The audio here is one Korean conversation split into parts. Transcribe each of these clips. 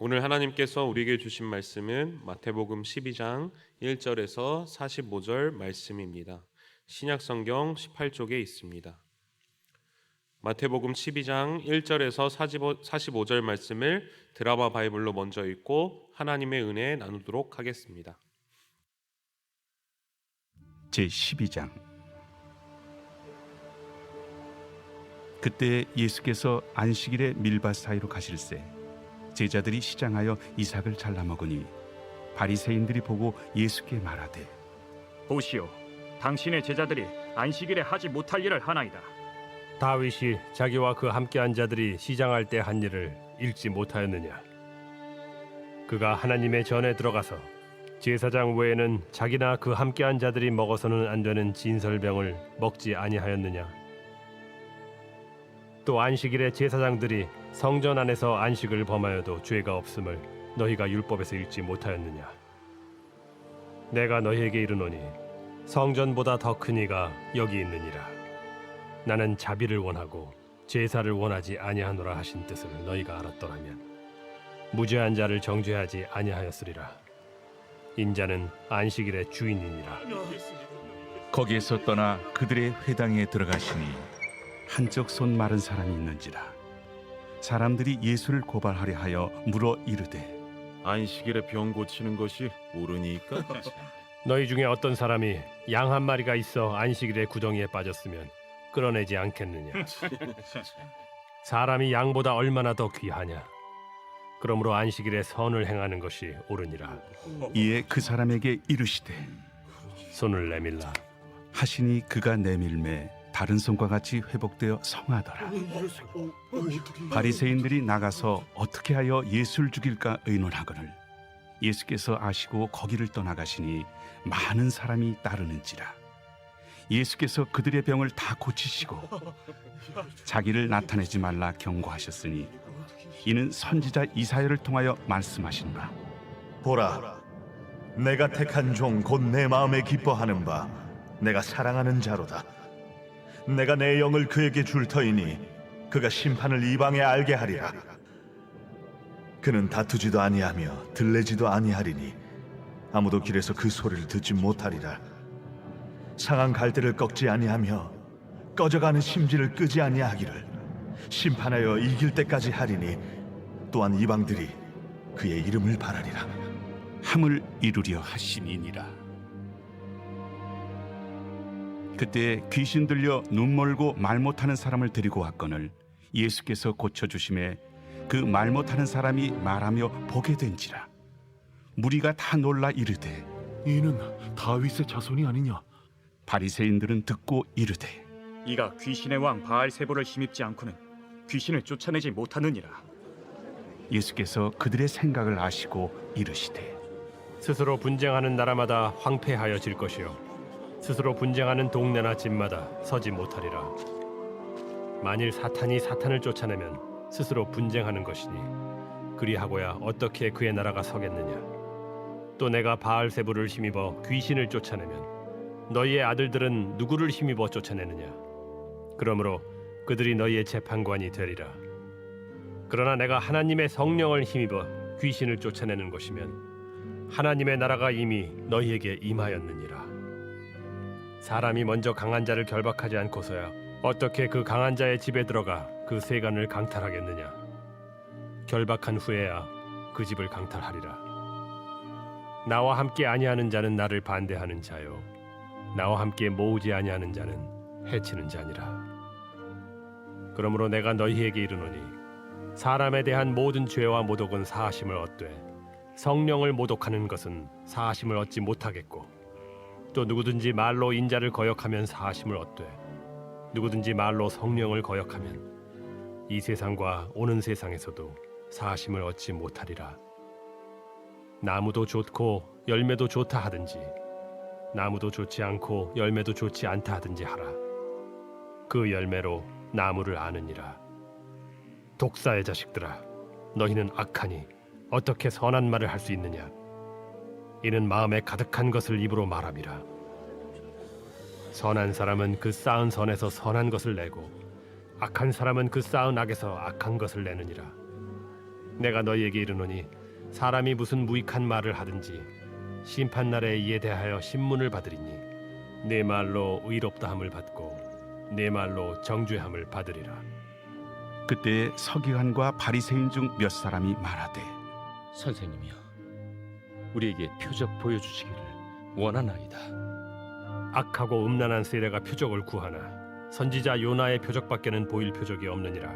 오늘 하나님께서 우리에게 주신 말씀은 마태복음 12장 1절에서 45절 말씀입니다. 신약성경 18쪽에 있습니다. 마태복음 12장 1절에서 45절 말씀을 드라마 바이블로 먼저 읽고 하나님의 은혜 나누도록 하겠습니다. 제12장. 그때 예수께서 안식일에 밀밭 사이로 가실새 제자들이 시장하여 이삭을 잘라 먹으니 바리새인들이 보고 예수께 말하되, 보시오, 당신의 제자들이 안식일에 하지 못할 일을 하나이다. 다윗이 자기와 그 함께한 자들이 시장할 때 한 일을 읽지 못하였느냐? 그가 하나님의 전에 들어가서 제사장 외에는 자기나 그 함께한 자들이 먹어서는 안 되는 진설병을 먹지 아니하였느냐? 또 안식일에 제사장들이 성전 안에서 안식을 범하여도 죄가 없음을 너희가 율법에서 읽지 못하였느냐? 내가 너희에게 이르노니 성전보다 더 큰 이가 여기 있느니라. 나는 자비를 원하고 제사를 원하지 아니하노라 하신 뜻을 너희가 알았더라면 무죄한 자를 정죄하지 아니하였으리라. 인자는 안식일의 주인이니라. 거기에서 떠나 그들의 회당에 들어가시니 한쪽 손 마른 사람이 있는지라. 사람들이 예수를 고발하려 하여 물어 이르되, 안식일에 병 고치는 것이 옳으니까? 너희 중에 어떤 사람이 양 한 마리가 있어 안식일에 구덩이에 빠졌으면 끌어내지 않겠느냐? 사람이 양보다 얼마나 더 귀하냐? 그러므로 안식일에 선을 행하는 것이 옳으니라. 이에 그 사람에게 이르시되 손을 내밀라. 하시니 그가 내밀매 다른 손과 같이 회복되어 성하더라. 바리새인들이 나가서 어떻게 하여 예수를 죽일까 의논하거늘 예수께서 아시고 거기를 떠나가시니 많은 사람이 따르는지라. 예수께서 그들의 병을 다 고치시고 자기를 나타내지 말라 경고하셨으니 이는 선지자 이사야를 통하여 말씀하신 바, 보라, 내가 택한 종 곧 내 마음에 기뻐하는 바 내가 사랑하는 자로다. 내가 내 영을 그에게 줄 터이니 그가 심판을 이방에 알게 하리라. 그는 다투지도 아니하며 들레지도 아니하리니 아무도 길에서 그 소리를 듣지 못하리라. 상한 갈대를 꺾지 아니하며 꺼져가는 심지를 끄지 아니하기를 심판하여 이길 때까지 하리니 또한 이방들이 그의 이름을 바라리라. 함을 이루려 하시니니라. 그때 귀신 들려 눈 멀고 말 못하는 사람을 데리고 왔거늘 예수께서 고쳐주심에 그 말 못하는 사람이 말하며 보게 된지라. 무리가 다 놀라 이르되, 이는 다윗의 자손이 아니냐? 바리새인들은 듣고 이르되, 이가 귀신의 왕 바알세보를 힘입지 않고는 귀신을 쫓아내지 못하느니라. 예수께서 그들의 생각을 아시고 이르시되, 스스로 분쟁하는 나라마다 황폐하여질 것이요 스스로 분쟁하는 동네나 집마다 서지 못하리라. 만일 사탄이 사탄을 쫓아내면 스스로 분쟁하는 것이니 그리하고야 어떻게 그의 나라가 서겠느냐? 또 내가 바알세부를 힘입어 귀신을 쫓아내면 너희의 아들들은 누구를 힘입어 쫓아내느냐? 그러므로 그들이 너희의 재판관이 되리라. 그러나 내가 하나님의 성령을 힘입어 귀신을 쫓아내는 것이면 하나님의 나라가 이미 너희에게 임하였느니라. 사람이 먼저 강한 자를 결박하지 않고서야 어떻게 그 강한 자의 집에 들어가 그 세간을 강탈하겠느냐? 결박한 후에야 그 집을 강탈하리라. 나와 함께 아니하는 자는 나를 반대하는 자요 나와 함께 모으지 아니하는 자는 해치는 자니라. 그러므로 내가 너희에게 이르노니 사람에 대한 모든 죄와 모독은 사하심을 얻되 성령을 모독하는 것은 사하심을 얻지 못하겠고, 또 누구든지 말로 인자를 거역하면 사하심을 얻되 누구든지 말로 성령을 거역하면 이 세상과 오는 세상에서도 사하심을 얻지 못하리라. 나무도 좋고 열매도 좋다 하든지 나무도 좋지 않고 열매도 좋지 않다 하든지 하라. 그 열매로 나무를 아느니라. 독사의 자식들아, 너희는 악하니 어떻게 선한 말을 할 수 있느냐? 이는 마음에 가득한 것을 입으로 말함이라. 선한 사람은 그 쌓은 선에서 선한 것을 내고 악한 사람은 그 쌓은 악에서 악한 것을 내느니라. 내가 너희에게 이르노니 사람이 무슨 무익한 말을 하든지 심판 날에 이에 대하여 신문을 받으리니 내 말로 의롭다함을 받고 내 말로 정죄함을 받으리라. 그때 서기관과 바리새인 중 몇 사람이 말하되 선생님이여, 우리에게 표적 보여주시기를 원하나이다. 악하고 음란한 세대가 표적을 구하나 선지자 요나의 표적밖에는 보일 표적이 없느니라.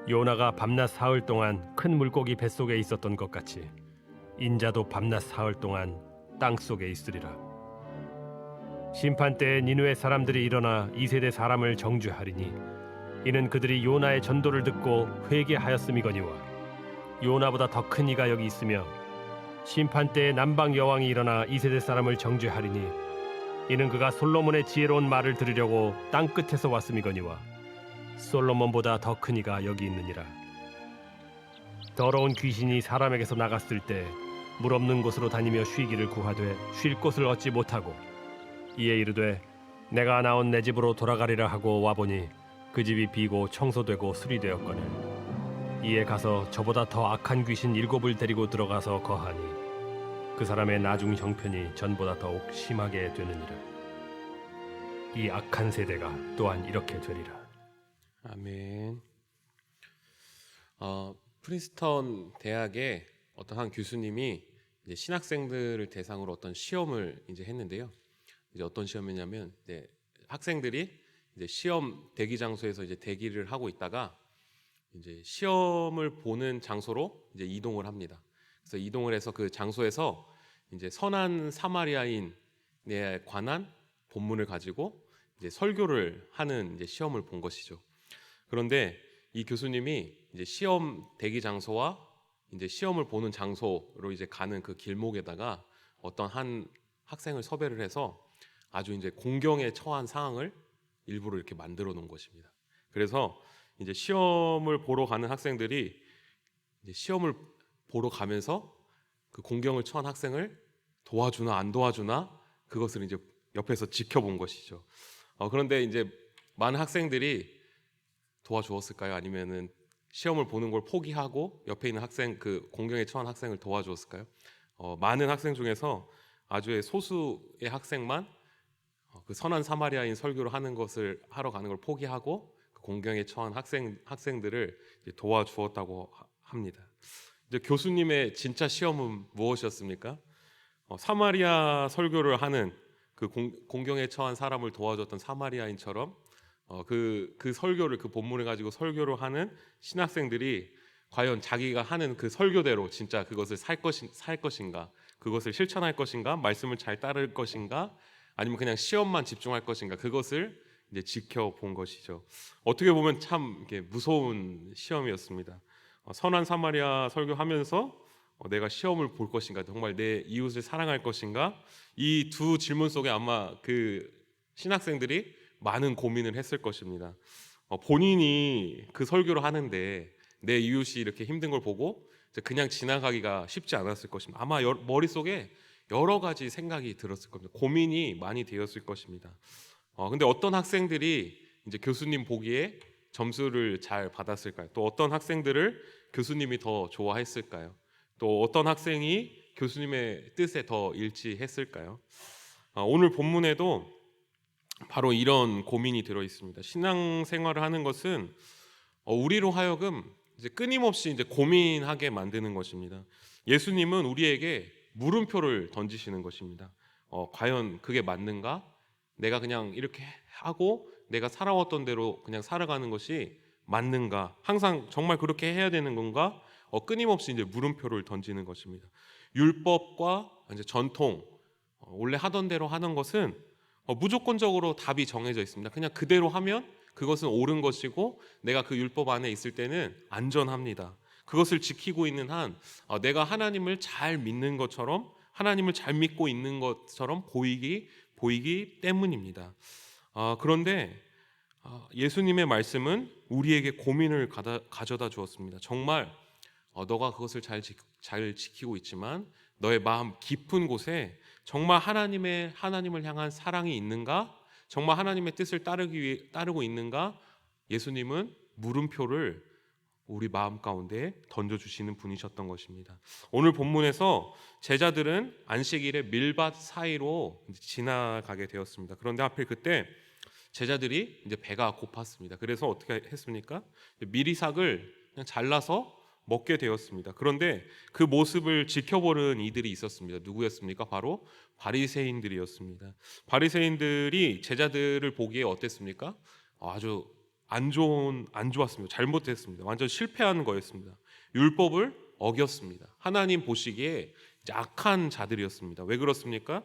요나가 밤낮 사흘 동안 큰 물고기 뱃속에 있었던 것 같이 인자도 밤낮 사흘 동안 땅 속에 있으리라. 심판 때에 니느웨 사람들이 일어나 이 세대 사람을 정죄하리니 이는 그들이 요나의 전도를 듣고 회개하였음이거니와 요나보다 더 큰 이가 여기 있으며 심판 때에 남방 여왕이 일어나 이 세대 사람을 정죄하리니 이는 그가 솔로몬의 지혜로운 말을 들으려고 땅 끝에서 왔음이거니와 솔로몬보다 더 큰 이가 여기 있느니라. 더러운 귀신이 사람에게서 나갔을 때 물 없는 곳으로 다니며 쉬기를 구하되 쉴 곳을 얻지 못하고 이에 이르되 내가 나온 내 집으로 돌아가리라 하고 와보니 그 집이 비고 청소되고 수리되었거늘 이에 가서 저보다 더 악한 귀신 7을 데리고 들어가서 거하니 그 사람의 나중 형편이 전보다 더욱 심하게 되느니라. 이 악한 세대가 또한 이렇게 되리라. 아멘. 프린스턴 대학의 어떤 한 교수님이 이제 신학생들을 대상으로 어떤 시험을 이제 했는데요. 이제 어떤 시험이냐면 이제 학생들이 이제 시험 대기 장소에서 이제 대기를 하고 있다가 이제 시험을 보는 장소로 이제 이동을 합니다. 그래서 이동을 해서 그 장소에서 이제 선한 사마리아인에 관한 본문을 가지고 이제 설교를 하는 이제 시험을 본 것이죠. 그런데 이 교수님이 이제 시험 대기 장소와 이제 시험을 보는 장소로 이제 가는 그 길목에다가 어떤 한 학생을 섭외를 해서 아주 이제 공경에 처한 상황을 일부러 이렇게 만들어 놓은 것입니다. 그래서 이제 시험을 보러 가는 학생들이 이제 시험을 보러 가면서 그 공경을 처한 학생을 도와주나 안 도와주나 그것을 이제 옆에서 지켜본 것이죠. 그런데 이제 많은 학생들이 도와주었을까요? 아니면은 시험을 보는 걸 포기하고 옆에 있는 학생, 그 공경에 처한 학생을 도와주었을까요? 많은 학생 중에서 아주 소수의 학생만 그 선한 사마리아인 설교를 하러 가는 걸 포기하고 그 공경에 처한 학생들을 이제 도와주었다고 합니다. 이제 교수님의 진짜 시험은 무엇이었습니까? 사마리아 설교를 하는 그 공경에 처한 사람을 도와줬던 사마리아인처럼 그 설교를, 그 본문을 가지고 설교를 하는 신학생들이 과연 자기가 하는 그 설교대로 진짜 그것을 살 것인가, 그것을 실천할 것인가, 말씀을 잘 따를 것인가, 아니면 그냥 시험만 집중할 것인가, 그것을 이제 지켜본 것이죠. 어떻게 보면 참 이렇게 무서운 시험이었습니다. 선한 사마리아 설교하면서 내가 시험을 볼 것인가, 정말 내 이웃을 사랑할 것인가, 이 두 질문 속에 아마 그 신학생들이 많은 고민을 했을 것입니다. 본인이 그 설교를 하는데 내 이웃이 이렇게 힘든 걸 보고 그냥 지나가기가 쉽지 않았을 것입니다. 아마 머릿속에 여러 가지 생각이 들었을 겁니다. 고민이 많이 되었을 것입니다. 근데 어떤 학생들이 이제 교수님 보기에 점수를 잘 받았을까요? 또 어떤 학생들을 교수님이 더 좋아했을까요? 또 어떤 학생이 교수님의 뜻에 더 일치했을까요? 오늘 본문에도 바로 이런 고민이 들어 있습니다. 신앙생활을 하는 것은 우리로 하여금 이제 끊임없이 이제 고민하게 만드는 것입니다. 예수님은 우리에게 물음표를 던지시는 것입니다. 과연 그게 맞는가? 내가 그냥 이렇게 하고 내가 살아왔던 대로 그냥 살아가는 것이 맞는가? 항상 정말 그렇게 해야 되는 건가? 끊임없이 이제 물음표를 던지는 것입니다. 율법과 이제 전통, 원래 하던 대로 하는 것은 무조건적으로 답이 정해져 있습니다. 그냥 그대로 하면 그것은 옳은 것이고 내가 그 율법 안에 있을 때는 안전합니다. 그것을 지키고 있는 한 내가 하나님을 잘 믿는 것처럼, 하나님을 잘 믿고 있는 것처럼 보이기 때문입니다. 그런데 예수님의 말씀은 우리에게 고민을 가져다 주었습니다. 정말 너가 그것을 잘 지키고 있지만 너의 마음 깊은 곳에 정말 하나님을 향한 사랑이 있는가? 정말 하나님의 뜻을 따르고 있는가? 예수님은 물음표를 우리 마음 가운데 던져주시는 분이셨던 것입니다. 오늘 본문에서 제자들은 안식일에 밀밭 사이로 지나가게 되었습니다. 그런데 하필 그때 제자들이 이제 배가 고팠습니다. 그래서 어떻게 했습니까? 미리삭을 그냥 잘라서 먹게 되었습니다. 그런데 그 모습을 지켜보는 이들이 있었습니다. 누구였습니까? 바로 바리새인들이었습니다. 바리새인들이 제자들을 보기에 어땠습니까? 아주 안 좋았습니다. 잘못했습니다. 완전 실패하는 거였습니다. 율법을 어겼습니다. 하나님 보시기에 악한 자들이었습니다. 왜 그렇습니까?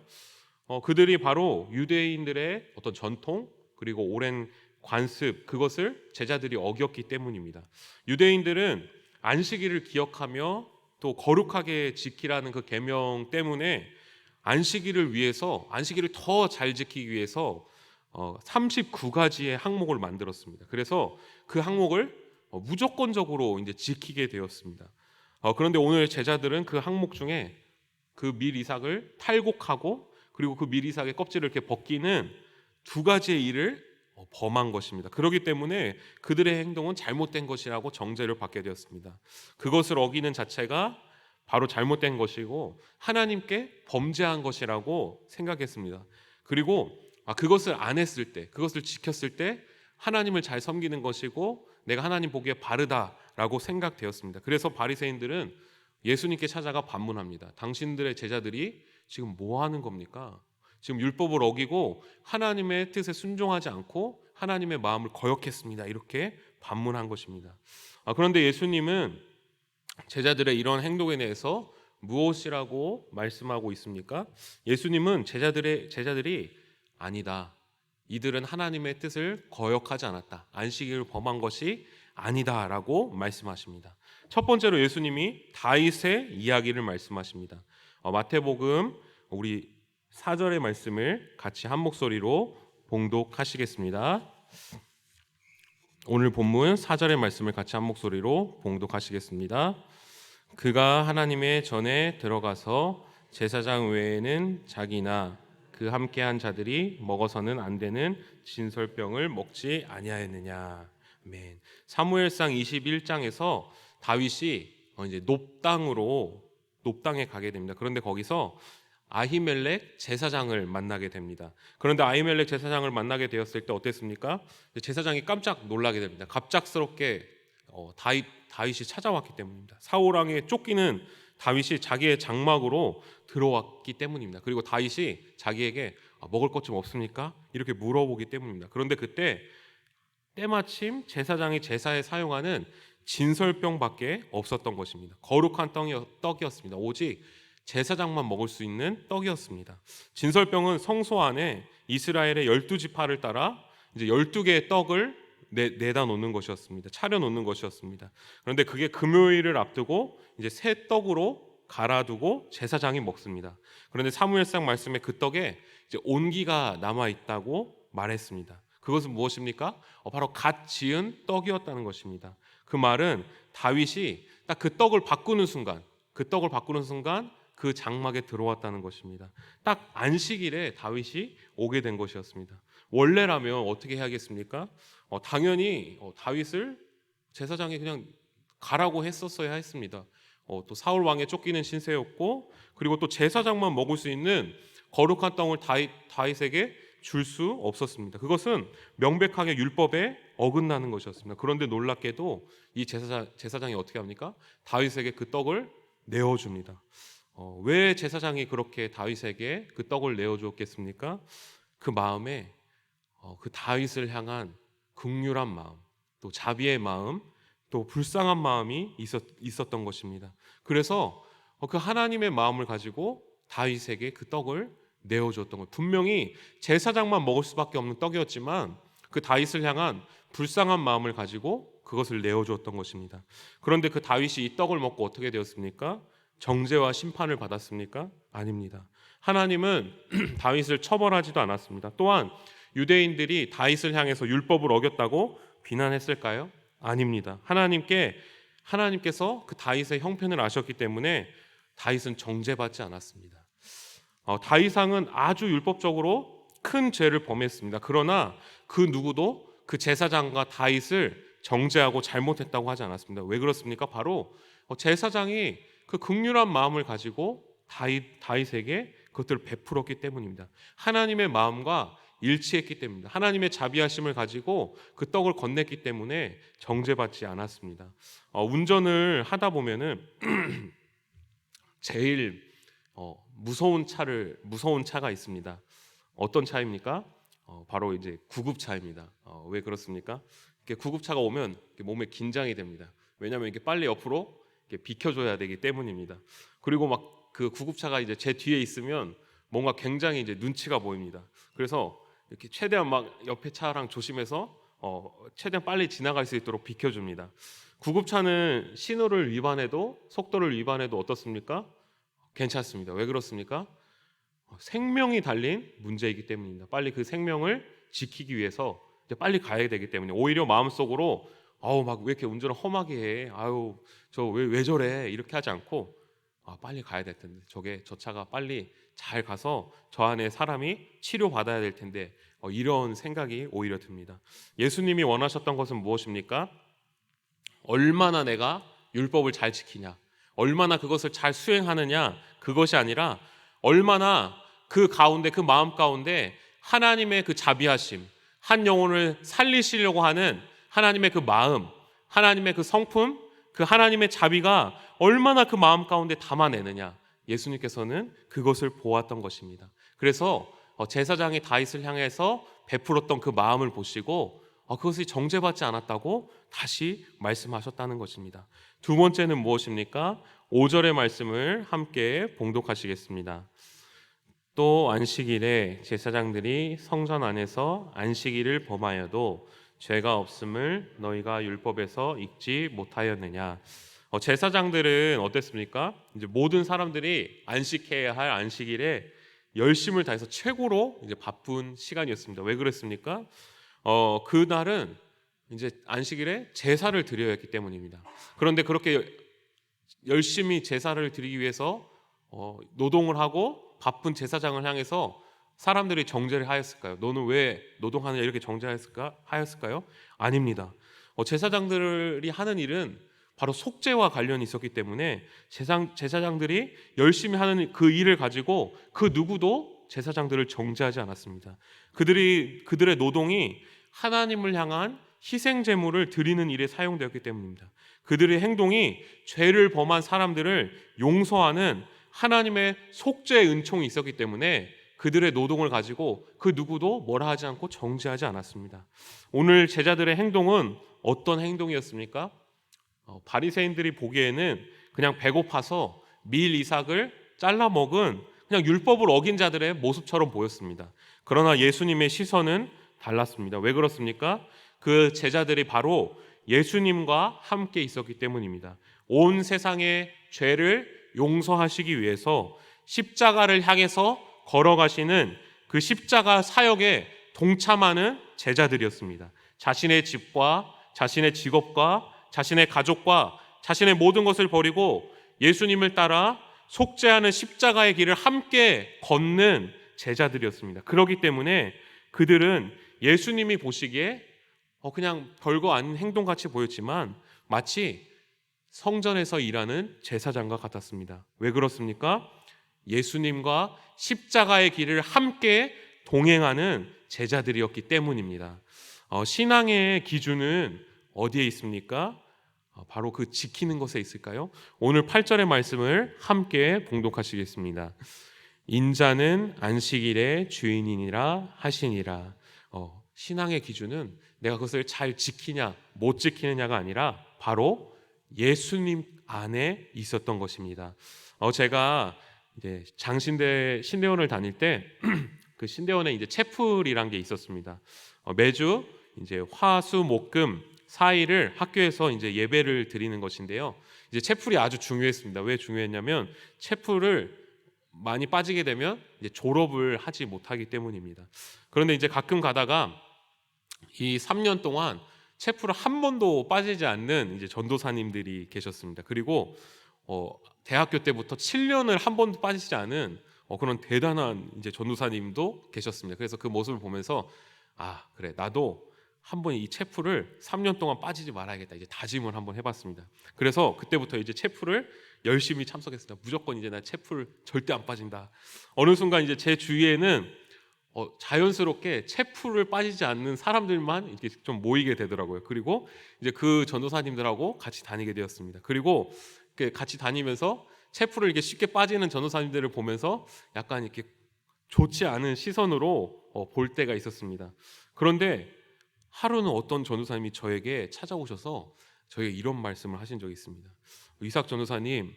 그들이 바로 유대인들의 어떤 전통 그리고 오랜 관습 그것을 제자들이 어겼기 때문입니다. 유대인들은 안식일을 기억하며 또 거룩하게 지키라는 그 계명 때문에 안식일을 더 잘 지키기 위해서 39가지의 항목을 만들었습니다. 그래서 그 항목을 무조건적으로 이제 지키게 되었습니다. 그런데 오늘 제자들은 그 항목 중에 그 밀이삭을 탈곡하고 그리고 그 밀이삭의 껍질을 이렇게 벗기는 2가지의 일을 범한 것입니다. 그렇기 때문에 그들의 행동은 잘못된 것이라고 정죄를 받게 되었습니다. 그것을 어기는 자체가 바로 잘못된 것이고 하나님께 범죄한 것이라고 생각했습니다. 그리고 그것을 안 했을 때, 그것을 지켰을 때 하나님을 잘 섬기는 것이고 내가 하나님 보기에 바르다라고 생각되었습니다. 그래서 바리새인들은 예수님께 찾아가 반문합니다. 당신들의 제자들이 지금 뭐 하는 겁니까? 지금 율법을 어기고 하나님의 뜻에 순종하지 않고 하나님의 마음을 거역했습니다. 이렇게 반문한 것입니다. 그런데 예수님은 제자들의 이런 행동에 대해서 무엇이라고 말씀하고 있습니까? 예수님은 제자들이 아니다. 이들은 하나님의 뜻을 거역하지 않았다. 안식일을 범한 것이 아니다라고 말씀하십니다. 첫 번째로 예수님이 다윗의 이야기를 말씀하십니다. 마태복음 우리 4절의 말씀을 같이 한 목소리로 봉독하시겠습니다. 오늘 본문 4절의 말씀을 같이 한 목소리로 봉독하시겠습니다. 그가 하나님의 전에 들어가서 제사장 외에는 자기나 그 함께한 자들이 먹어서는 안 되는 진설병을 먹지 아니하였느냐. 아멘. 사무엘상 21장에서 다윗이 이제 높당에 가게 됩니다. 그런데 거기서 아히멜렉 제사장을 만나게 됩니다. 그런데 아히멜렉 제사장을 만나게 되었을 때 어땠습니까? 제사장이 깜짝 놀라게 됩니다. 갑작스럽게 다윗이 찾아왔기 때문입니다. 사울 왕에 쫓기는 다윗이 자기의 장막으로 들어왔기 때문입니다. 그리고 다윗이 자기에게 먹을 것 좀 없습니까? 이렇게 물어보기 때문입니다. 그런데 그때 때마침 제사장이 제사에 사용하는 진설병밖에 없었던 것입니다. 거룩한 떡이었습니다. 오직 제사장만 먹을 수 있는 떡이었습니다. 진설병은 성소 안에 이스라엘의 12지파를 따라 이제 12개의 떡을 내다 놓는 것이었습니다. 차려 놓는 것이었습니다. 그런데 그게 금요일을 앞두고 이제 새 떡으로 갈아두고 제사장이 먹습니다. 그런데 사무엘상 말씀에 그 떡에 이제 온기가 남아 있다고 말했습니다. 그것은 무엇입니까? 바로 갓 지은 떡이었다는 것입니다. 그 말은 다윗이 딱 그 떡을 바꾸는 순간 그 장막에 들어왔다는 것입니다. 딱 안식일에 다윗이 오게 된 것이었습니다. 원래라면 어떻게 해야겠습니까? 당연히 다윗을 제사장이 그냥 가라고 했었어야 했습니다. 또 사울 왕에 쫓기는 신세였고 그리고 또 제사장만 먹을 수 있는 거룩한 떡을 다윗에게 줄 수 없었습니다. 그것은 명백하게 율법에 어긋나는 것이었습니다. 그런데 놀랍게도 이 제사장이 어떻게 합니까? 다윗에게 그 떡을 내어줍니다. 왜 제사장이 그렇게 다윗에게 그 떡을 내어주었겠습니까? 그 마음에 그 다윗을 향한 긍휼한 마음, 또 자비의 마음, 또 불쌍한 마음이 있었던 것입니다. 그래서 그 하나님의 마음을 가지고 다윗에게 그 떡을 내어주었던 것. 분명히 제사장만 먹을 수밖에 없는 떡이었지만 그 다윗을 향한 불쌍한 마음을 가지고 그것을 내어주었던 것입니다. 그런데 그 다윗이 이 떡을 먹고 어떻게 되었습니까? 정죄와 심판을 받았습니까? 아닙니다. 하나님은 다윗을 처벌하지도 않았습니다. 또한 유대인들이 다윗을 향해서 율법을 어겼다고 비난했을까요? 아닙니다. 하나님께서 그 다윗의 형편을 아셨기 때문에 다윗은 정죄받지 않았습니다. 다윗왕은 아주 율법적으로 큰 죄를 범했습니다. 그러나 그 누구도 그 제사장과 다윗을 정죄하고 잘못했다고 하지 않았습니다. 왜 그렇습니까? 바로 제사장이 그 긍휼한 마음을 가지고 다윗에게 그것들을 베풀었기 때문입니다. 하나님의 마음과 일치했기 때문입니다. 하나님의 자비하심을 가지고 그 떡을 건넸기 때문에 정죄받지 않았습니다. 운전을 하다 보면은 제일 무서운 차가 있습니다. 어떤 차입니까? 바로 이제 구급차입니다. 왜 그렇습니까? 이렇게 구급차가 오면 이렇게 몸에 긴장이 됩니다. 왜냐하면 이렇게 빨리 옆으로 이렇게 비켜줘야 되기 때문입니다. 그리고 막 그 구급차가 이제 제 뒤에 있으면 뭔가 굉장히 이제 눈치가 보입니다. 그래서 이렇게 최대한 막 옆에 차랑 조심해서 최대한 빨리 지나갈 수 있도록 비켜줍니다. 구급차는 신호를 위반해도 속도를 위반해도 어떻습니까? 괜찮습니다. 왜 그렇습니까? 생명이 달린 문제이기 때문입니다. 빨리 그 생명을 지키기 위해서 이제 빨리 가야 되기 때문에 오히려 마음속으로 막 왜 이렇게 운전을 험하게 해? 저 왜 저래? 이렇게 하지 않고 빨리 가야 될 텐데 저 차가 빨리 잘 가서 저 안에 사람이 치료받아야 될 텐데 이런 생각이 오히려 듭니다. 예수님이 원하셨던 것은 무엇입니까? 얼마나 내가 율법을 잘 지키냐, 얼마나 그것을 잘 수행하느냐, 그것이 아니라 얼마나 그 가운데, 그 마음 가운데 하나님의 그 자비하심, 한 영혼을 살리시려고 하는 하나님의 그 마음, 하나님의 그 성품, 그 하나님의 자비가 얼마나 그 마음 가운데 담아내느냐, 예수님께서는 그것을 보았던 것입니다. 그래서 제사장이 다윗을 향해서 베풀었던 그 마음을 보시고 그것이 정죄받지 않았다고 다시 말씀하셨다는 것입니다. 두 번째는 무엇입니까? 5절의 말씀을 함께 봉독하시겠습니다. 또 안식일에 제사장들이 성전 안에서 안식일을 범하여도 죄가 없음을 너희가 율법에서 읽지 못하였느냐. 제사장들은 어땠습니까? 이제 모든 사람들이 안식해야 할 안식일에 열심을 다해서 최고로 이제 바쁜 시간이었습니다. 왜 그랬습니까? 그날은 이제 안식일에 제사를 드려야 했기 때문입니다. 그런데 그렇게 열심히 제사를 드리기 위해서 노동을 하고 바쁜 제사장을 향해서 사람들이 정죄를 하였을까요? 너는 왜 노동하느냐 이렇게 하였을까요? 아닙니다. 제사장들이 하는 일은 바로 속죄와 관련이 있었기 때문에 제사장들이 열심히 하는 그 일을 가지고 그 누구도 제사장들을 정죄하지 않았습니다. 그들의 노동이 하나님을 향한 희생 제물을 드리는 일에 사용되었기 때문입니다. 그들의 행동이 죄를 범한 사람들을 용서하는 하나님의 속죄의 은총이 있었기 때문에 그들의 노동을 가지고 그 누구도 뭐라 하지 않고 정죄하지 않았습니다. 오늘 제자들의 행동은 어떤 행동이었습니까? 바리새인들이 보기에는 그냥 배고파서 밀 이삭을 잘라 먹은 그냥 율법을 어긴 자들의 모습처럼 보였습니다. 그러나 예수님의 시선은 달랐습니다. 왜 그렇습니까? 그 제자들이 바로 예수님과 함께 있었기 때문입니다. 온 세상의 죄를 용서하시기 위해서 십자가를 향해서 걸어가시는 그 십자가 사역에 동참하는 제자들이었습니다. 자신의 집과 자신의 직업과 자신의 가족과 자신의 모든 것을 버리고 예수님을 따라 속죄하는 십자가의 길을 함께 걷는 제자들이었습니다. 그렇기 때문에 그들은 예수님이 보시기에 그냥 별거 아닌 행동같이 보였지만 마치 성전에서 일하는 제사장과 같았습니다. 왜 그렇습니까? 예수님과 십자가의 길을 함께 동행하는 제자들이었기 때문입니다. 신앙의 기준은 어디에 있습니까? 바로 그 지키는 것에 있을까요? 오늘 8절의 말씀을 함께 봉독하시겠습니다. 인자는 안식일의 주인이니라 하시니라. 신앙의 기준은 내가 그것을 잘 지키냐 못 지키느냐가 아니라 바로 예수님 안에 있었던 것입니다. 제가 이제 신대원을 다닐 때 그 신대원에 이제 채플이란 게 있었습니다. 매주 이제 화수목금 4일을 학교에서 이제 예배를 드리는 것인데요. 이제 채플이 아주 중요했습니다. 왜 중요했냐면 채플을 많이 빠지게 되면 이제 졸업을 하지 못하기 때문입니다. 그런데 이제 가끔 가다가 이 3년 동안 채플을 한 번도 빠지지 않는 이제 전도사님들이 계셨습니다. 그리고 대학교 때부터 7년을 한 번도 빠지지 않은 그런 대단한 이제 전도사님도 계셨습니다. 그래서 그 모습을 보면서 그래 나도 한번 이 체프를 3년 동안 빠지지 말아야겠다 이제 다짐을 한번 해봤습니다. 그래서 그때부터 이제 체프를 열심히 참석했습니다. 무조건 이제 나 체프를 절대 안 빠진다. 어느 순간 이제 제 주위에는 자연스럽게 체프를 빠지지 않는 사람들만 이렇게 좀 모이게 되더라고요. 그리고 이제 그 전도사님들하고 같이 다니게 되었습니다. 그리고 같이 다니면서 체프를 이렇게 쉽게 빠지는 전도사님들을 보면서 약간 이렇게 좋지 않은 시선으로 볼 때가 있었습니다. 그런데 하루는 어떤 전도사님이 저에게 찾아오셔서 저에게 이런 말씀을 하신 적이 있습니다. 이삭 전도사님,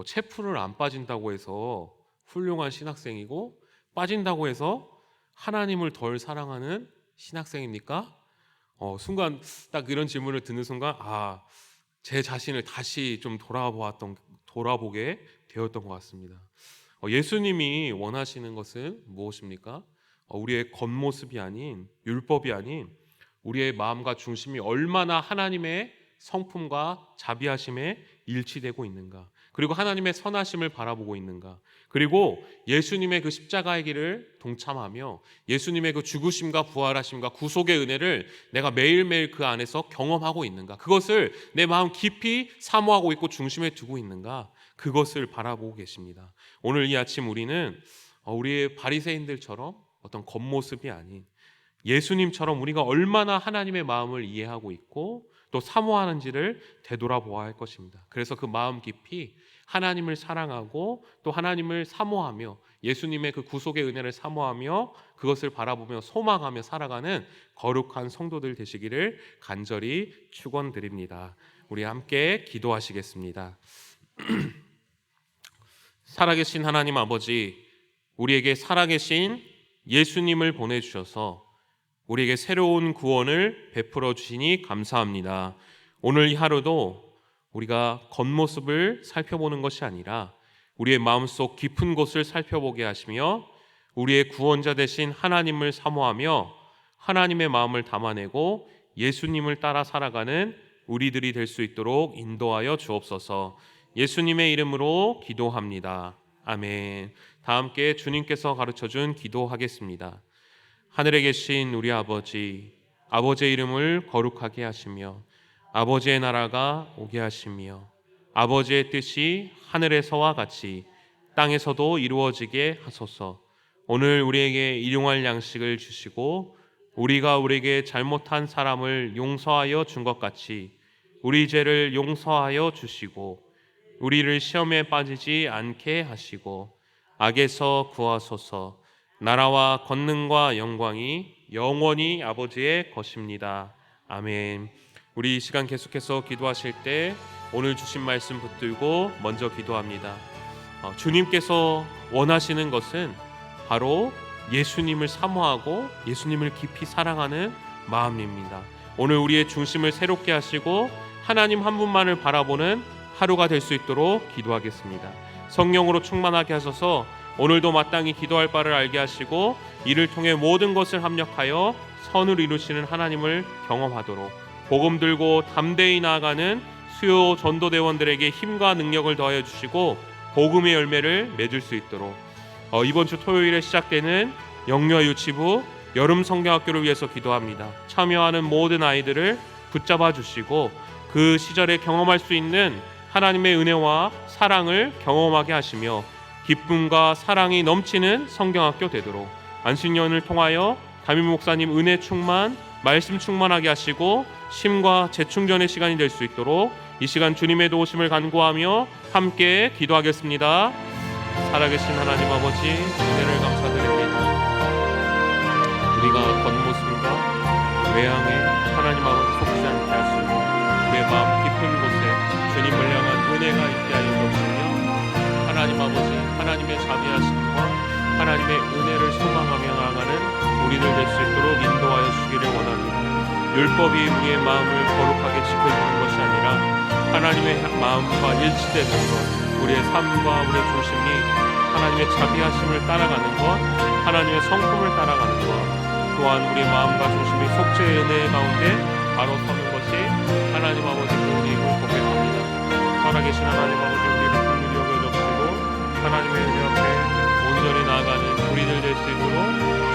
체프를 안 빠진다고 해서 훌륭한 신학생이고 빠진다고 해서 하나님을 덜 사랑하는 신학생입니까? 순간 딱 이런 질문을 듣는 순간 제 자신을 다시 좀 돌아보게 되었던 것 같습니다. 예수님이 원하시는 것은 무엇입니까? 우리의 겉모습이 아닌, 율법이 아닌 우리의 마음과 중심이 얼마나 하나님의 성품과 자비하심에 일치되고 있는가, 그리고 하나님의 선하심을 바라보고 있는가, 그리고 예수님의 그 십자가의 길을 동참하며 예수님의 그 죽으심과 부활하심과 구속의 은혜를 내가 매일매일 그 안에서 경험하고 있는가, 그것을 내 마음 깊이 사모하고 있고 중심에 두고 있는가, 그것을 바라보고 계십니다. 오늘 이 아침 우리는 우리의 바리새인들처럼 어떤 겉모습이 아닌 예수님처럼 우리가 얼마나 하나님의 마음을 이해하고 있고 또 사모하는지를 되돌아보아야 할 것입니다. 그래서 그 마음 깊이 하나님을 사랑하고 또 하나님을 사모하며 예수님의 그 구속의 은혜를 사모하며 그것을 바라보며 소망하며 살아가는 거룩한 성도들 되시기를 간절히 축원드립니다. 우리 함께 기도하시겠습니다. 살아계신 하나님 아버지, 우리에게 살아계신 예수님을 보내주셔서 우리에게 새로운 구원을 베풀어 주시니 감사합니다. 오늘 이 하루도 우리가 겉모습을 살펴보는 것이 아니라 우리의 마음속 깊은 곳을 살펴보게 하시며 우리의 구원자 되신 하나님을 사모하며 하나님의 마음을 담아내고 예수님을 따라 살아가는 우리들이 될 수 있도록 인도하여 주옵소서. 예수님의 이름으로 기도합니다. 아멘. 다 함께 주님께서 가르쳐준 기도하겠습니다. 하늘에 계신 우리 아버지, 아버지의 이름을 거룩하게 하시며 아버지의 나라가 오게 하시며 아버지의 뜻이 하늘에서와 같이 땅에서도 이루어지게 하소서. 오늘 우리에게 일용할 양식을 주시고 우리가 우리에게 잘못한 사람을 용서하여 준 것 같이 우리 죄를 용서하여 주시고 우리를 시험에 빠지지 않게 하시고 악에서 구하소서. 나라와 권능과 영광이 영원히 아버지의 것입니다. 아멘. 우리 이 시간 계속해서 기도하실 때 오늘 주신 말씀 붙들고 먼저 기도합니다. 주님께서 원하시는 것은 바로 예수님을 사모하고 예수님을 깊이 사랑하는 마음입니다. 오늘 우리의 중심을 새롭게 하시고 하나님 한 분만을 바라보는 하루가 될 수 있도록 기도하겠습니다. 성령으로 충만하게 하셔서 오늘도 마땅히 기도할 바를 알게 하시고 이를 통해 모든 것을 합력하여 선을 이루시는 하나님을 경험하도록 복음 들고 담대히 나아가는 수요 전도대원들에게 힘과 능력을 더하여 주시고 복음의 열매를 맺을 수 있도록 이번 주 토요일에 시작되는 영유아 유치부 여름 성경학교를 위해서 기도합니다. 참여하는 모든 아이들을 붙잡아 주시고 그 시절에 경험할 수 있는 하나님의 은혜와 사랑을 경험하게 하시며 기쁨과 사랑이 넘치는 성경학교 되도록 안식년을 통하여 담임 목사님 은혜 충만, 말씀 충만하게 하시고 심과 재충전의 시간이 될 수 있도록 이 시간 주님의 도우심을 간구하며 함께 기도하겠습니다. 살아계신 하나님 아버지, 은혜를 감사드립니다. 우리가 겉모습과 외양에 하나님 아버지 속지 않게 하시고 우리의 마음 깊은 곳에 주님을 향한 은혜가 있게 하여 주옵시며 하나님 아버지, 하나님의 자비하심과 하나님의 은혜를 소망하며 나아가는 우리들 될 수 있도록 인도하여 주기를 원합니다. 율법이 우리의 마음을 거룩하게 지켜주는 것이 아니라 하나님의 마음과 일치되는 것, 우리의 삶과 우리의 중심이 하나님의 자비하심을 따라가는 것, 하나님의 성품을 따라가는 것, 또한 우리의 마음과 중심이 속죄의 은혜 가운데 바로 서는 것이 하나님 아버지 우리의 고백합니다. 살아계신 하나님 아버지, 우리를 긍휼히 여겨주시고 하나님의 은혜 앞에 온전히 나아가는 우리들 될 수 있도록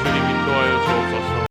주님 인도하여 주옵소서.